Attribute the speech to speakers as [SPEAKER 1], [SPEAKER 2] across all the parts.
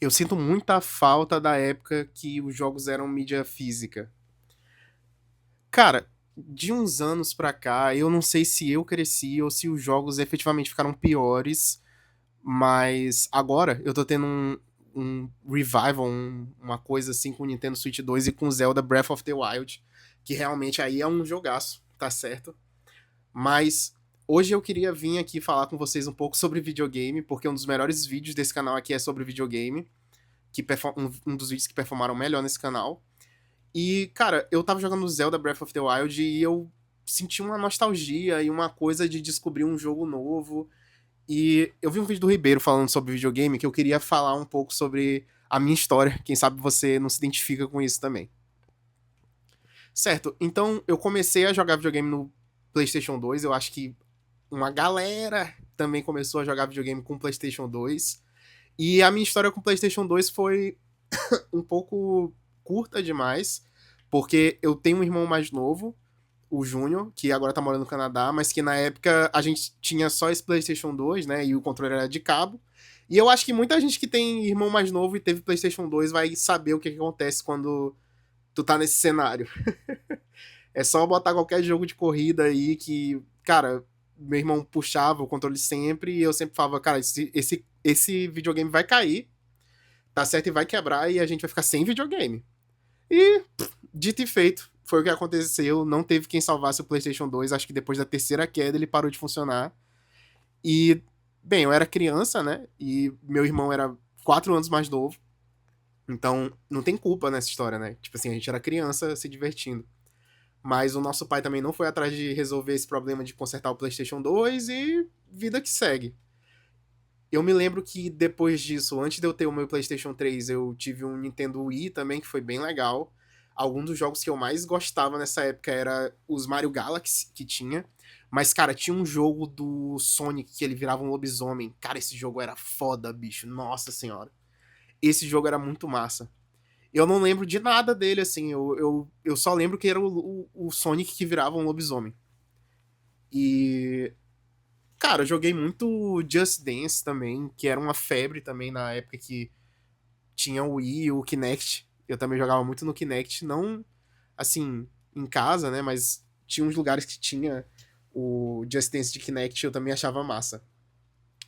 [SPEAKER 1] Eu sinto muita falta da época que os jogos eram mídia física. Cara, de uns anos pra cá, eu não sei se eu cresci ou se os jogos efetivamente ficaram piores, mas agora eu tô tendo um revival, uma coisa assim com o Nintendo Switch 2 e com Zelda Breath of the Wild, que realmente aí é um jogaço, tá certo? Mas hoje eu queria vir aqui falar com vocês um pouco sobre videogame, porque um dos melhores vídeos desse canal aqui é sobre videogame, um dos vídeos que performaram melhor nesse canal. E, cara, eu tava jogando Zelda Breath of the Wild e eu senti uma nostalgia e uma coisa de descobrir um jogo novo. E eu vi um vídeo do Ribeiro falando sobre videogame que eu queria falar um pouco sobre a minha história. Quem sabe você não se identifica com isso também. Certo, então eu comecei a jogar videogame no PlayStation 2. Eu acho que uma galera também começou a jogar videogame com o PlayStation 2. E a minha história com o PlayStation 2 foi um pouco curta demais, porque eu tenho um irmão mais novo, o Júnior, que agora tá morando no Canadá, mas que na época a gente tinha só esse PlayStation 2, né? E o controle era de cabo. E eu acho que muita gente que tem irmão mais novo e teve PlayStation 2 vai saber o que acontece quando tu tá nesse cenário. É só botar qualquer jogo de corrida aí que, cara, meu irmão puxava o controle sempre e eu sempre falava, cara, esse videogame vai cair, tá certo, e vai quebrar e a gente vai ficar sem videogame. E, dito e feito, foi o que aconteceu. Não teve quem salvasse o PlayStation 2. Acho que depois da terceira queda ele parou de funcionar. E, bem, eu era criança, né? E meu irmão era 4 anos mais novo. Então, não tem culpa nessa história, né? Tipo assim, a gente era criança se divertindo. Mas o nosso pai também não foi atrás de resolver esse problema de consertar o PlayStation 2 e vida que segue. Eu me lembro que depois disso, antes de eu ter o meu PlayStation 3, eu tive um Nintendo Wii também, que foi bem legal. Alguns dos jogos que eu mais gostava nessa época era os Mario Galaxy que tinha. Mas, cara, tinha um jogo do Sonic que ele virava um lobisomem. Cara, esse jogo era foda, bicho. Nossa senhora. Esse jogo era muito massa. Eu não lembro de nada dele, assim. Eu só lembro que era o Sonic que virava um lobisomem. E cara, eu joguei muito Just Dance também, que era uma febre também na época que tinha o Wii e o Kinect. Eu também jogava muito no Kinect, não assim, em casa, né? Mas tinha uns lugares que tinha o Just Dance de Kinect e eu também achava massa.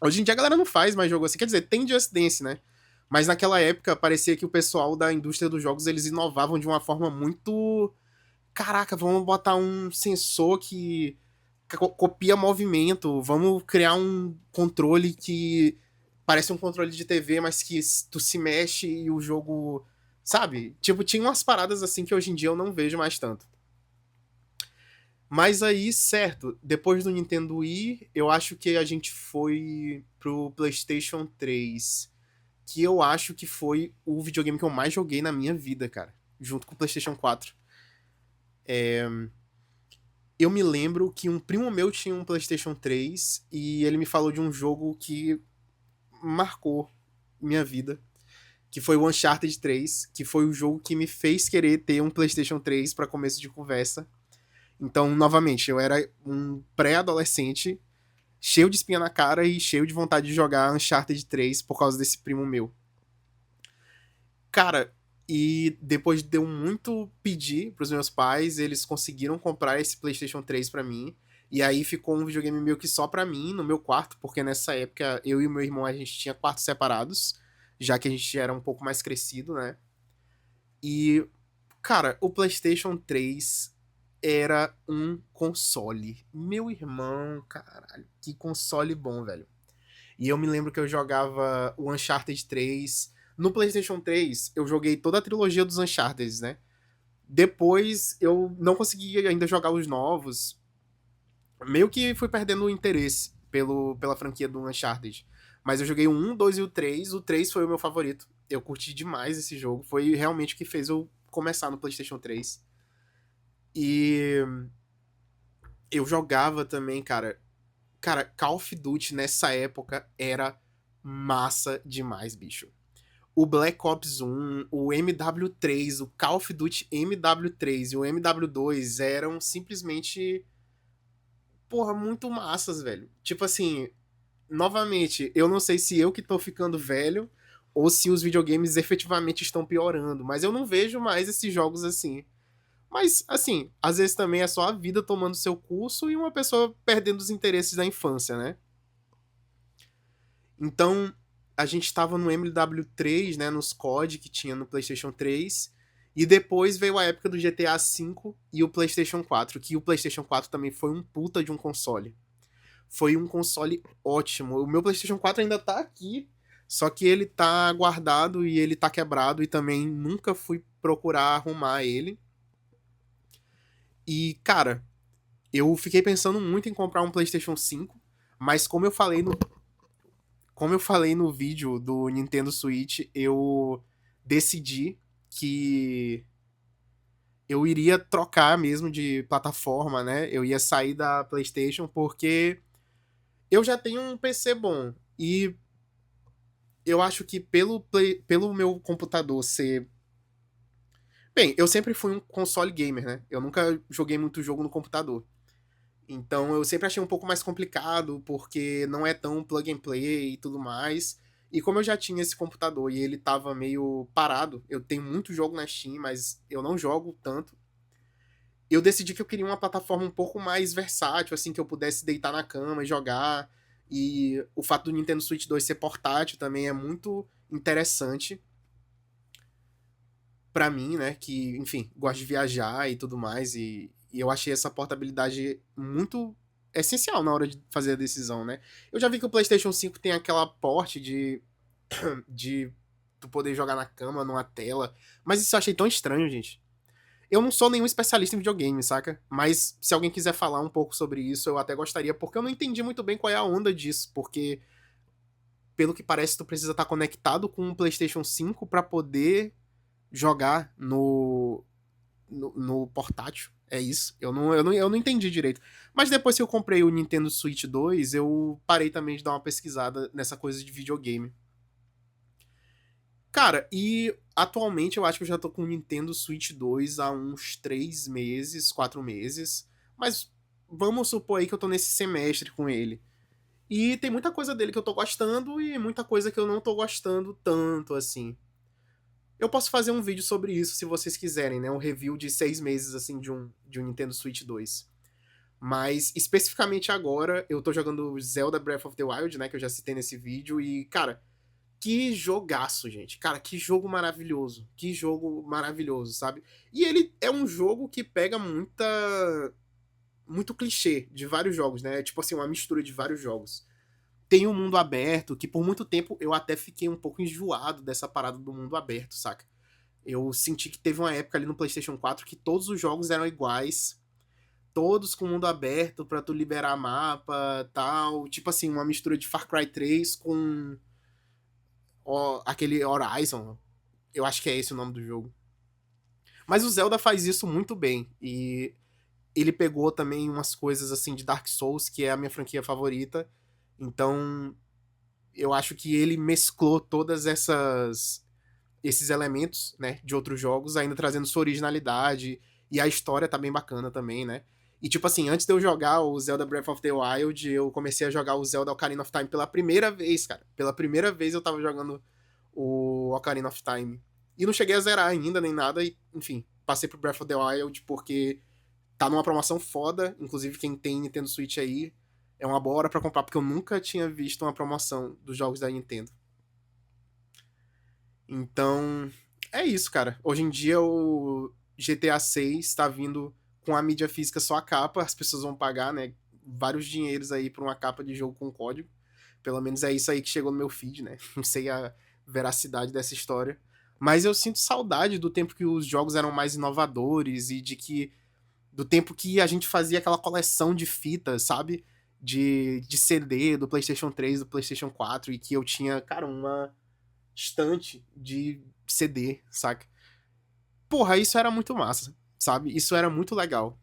[SPEAKER 1] Hoje em dia a galera não faz mais jogo assim. Quer dizer, tem Just Dance, né? Mas naquela época parecia que o pessoal da indústria dos jogos eles inovavam de uma forma muito. Caraca, vamos botar um sensor que copia movimento, vamos criar um controle que parece um controle de TV, mas que tu se mexe e o jogo. Sabe? Tipo, tinha umas paradas assim que hoje em dia eu não vejo mais tanto. Mas aí, certo, depois do Nintendo Wii, eu acho que a gente foi pro PlayStation 3, que eu acho que foi o videogame que eu mais joguei na minha vida, cara, junto com o PlayStation 4. Eu me lembro que um primo meu tinha um PlayStation 3 e ele me falou de um jogo que marcou minha vida, que foi o Uncharted 3, que foi o jogo que me fez querer ter um PlayStation 3 para começo de conversa. Então, novamente, eu era um pré-adolescente, cheio de espinha na cara e cheio de vontade de jogar Uncharted 3 por causa desse primo meu. Cara, e depois de eu muito pedir pros meus pais, eles conseguiram comprar esse PlayStation 3 pra mim. E aí ficou um videogame meio que só pra mim, no meu quarto, porque nessa época eu e o meu irmão a gente tinha quartos separados, já que a gente era um pouco mais crescido, né? E, cara, o PlayStation 3 era um console. Meu irmão, caralho, que console bom, velho. E eu me lembro que eu jogava o Uncharted 3. No PlayStation 3, eu joguei toda a trilogia dos Uncharted, né? Depois eu não consegui ainda jogar os novos. Meio que fui perdendo o interesse pela franquia do Uncharted. Mas eu joguei o 1, 2 e o 3. O 3 foi o meu favorito. Eu curti demais esse jogo. Foi realmente o que fez eu começar no PlayStation 3. E eu jogava também, cara. Cara, Call of Duty nessa época era massa demais, bicho. O Black Ops 1, o MW3, o Call of Duty MW3 e o MW2 eram simplesmente, porra, muito massas, velho. Tipo assim, novamente, eu não sei se eu que tô ficando velho ou se os videogames efetivamente estão piorando. Mas eu não vejo mais esses jogos assim. Mas, assim, às vezes também é só a vida tomando seu curso e uma pessoa perdendo os interesses da infância, né? Então, a gente estava no MW3, né, nos COD que tinha no PlayStation 3, e depois veio a época do GTA V e o PlayStation 4, que o PlayStation 4 também foi um puta de um console. Foi um console ótimo. O meu PlayStation 4 ainda tá aqui, só que ele tá guardado e ele tá quebrado e também nunca fui procurar arrumar ele. E, cara, eu fiquei pensando muito em comprar um PlayStation 5, mas como eu falei no vídeo do Nintendo Switch, eu decidi que eu iria trocar mesmo de plataforma, né? Eu ia sair da PlayStation porque eu já tenho um PC bom e eu acho que pelo meu computador ser. Bem, eu sempre fui um console gamer, né? Eu nunca joguei muito jogo no computador. Então eu sempre achei um pouco mais complicado, porque não é tão plug and play e tudo mais. E como eu já tinha esse computador e ele tava meio parado, eu tenho muito jogo na Steam, mas eu não jogo tanto. Eu decidi que eu queria uma plataforma um pouco mais versátil, assim, que eu pudesse deitar na cama e jogar. E o fato do Nintendo Switch 2 ser portátil também é muito interessante pra mim, né? Que, enfim, gosto de viajar e tudo mais. E eu achei essa portabilidade muito essencial na hora de fazer a decisão, né? Eu já vi que o PlayStation 5 tem aquela porte de tu poder jogar na cama, numa tela. Mas isso eu achei tão estranho, gente. Eu não sou nenhum especialista em videogame, saca? Mas se alguém quiser falar um pouco sobre isso, eu até gostaria, porque eu não entendi muito bem qual é a onda disso, porque pelo que parece, tu precisa estar conectado com um PlayStation 5 pra poder jogar no portátil. É isso. Eu não entendi direito. Mas depois que eu comprei o Nintendo Switch 2, eu parei também de dar uma pesquisada nessa coisa de videogame. Cara, e atualmente eu acho que eu já tô com o Nintendo Switch 2 há uns 3 meses, 4 meses. Mas vamos supor aí que eu tô nesse semestre com ele. E tem muita coisa dele que eu tô gostando e muita coisa que eu não tô gostando tanto, assim. Eu posso fazer um vídeo sobre isso se vocês quiserem, né? Um review de 6 meses, assim, de um Nintendo Switch 2. Mas, especificamente agora, eu tô jogando Zelda Breath of the Wild, né? Que eu já citei nesse vídeo. E, cara, que jogaço, gente. Cara, que jogo maravilhoso. Que jogo maravilhoso, sabe? E ele é um jogo que pega muito clichê de vários jogos, né? É tipo assim, uma mistura de vários jogos. Tem um mundo aberto, que por muito tempo eu até fiquei um pouco enjoado dessa parada do mundo aberto, saca? Eu senti que teve uma época ali no PlayStation 4 que todos os jogos eram iguais, todos com mundo aberto pra tu liberar mapa, tal, tipo assim, uma mistura de Far Cry 3 com aquele Horizon. Eu acho que é esse o nome do jogo. Mas o Zelda faz isso muito bem e ele pegou também umas coisas assim de Dark Souls, que é a minha franquia favorita. Então, eu acho que ele mesclou todas essas esses elementos, né, de outros jogos, ainda trazendo sua originalidade, e a história tá bem bacana também, né? E tipo assim, antes de eu jogar o Zelda Breath of the Wild, eu comecei a jogar o Zelda Ocarina of Time pela primeira vez, cara. Pela primeira vez eu tava jogando o Ocarina of Time. E não cheguei a zerar ainda, nem nada, e enfim, passei pro Breath of the Wild porque tá numa promoção foda, inclusive quem tem Nintendo Switch aí, é uma boa hora pra comprar, porque eu nunca tinha visto uma promoção dos jogos da Nintendo. Então, é isso, cara. Hoje em dia o GTA 6 tá vindo com a mídia física só a capa, as pessoas vão pagar, né, vários dinheiros aí por uma capa de jogo com código. Pelo menos é isso aí que chegou no meu feed, né? Não sei a veracidade dessa história. Mas eu sinto saudade do tempo que os jogos eram mais inovadores e de que do tempo que a gente fazia aquela coleção de fitas, sabe? De CD do PlayStation 3, do PlayStation 4 e que eu tinha, cara, uma estante de CD, saca? Porra, isso era muito massa, sabe? Isso era muito legal.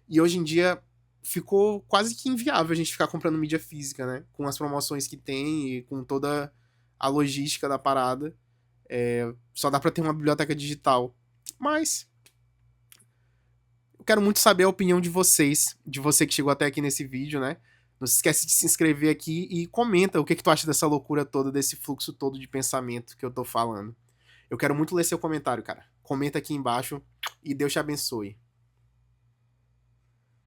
[SPEAKER 1] E hoje em dia ficou quase que inviável a gente ficar comprando mídia física, né? Com as promoções que tem e com toda a logística da parada. Só dá pra ter uma biblioteca digital. Mas eu quero muito saber a opinião de vocês, de você que chegou até aqui nesse vídeo, né? Não se esquece de se inscrever aqui e comenta o que tu acha dessa loucura toda, desse fluxo todo de pensamento que eu tô falando. Eu quero muito ler seu comentário, cara. Comenta aqui embaixo e Deus te abençoe.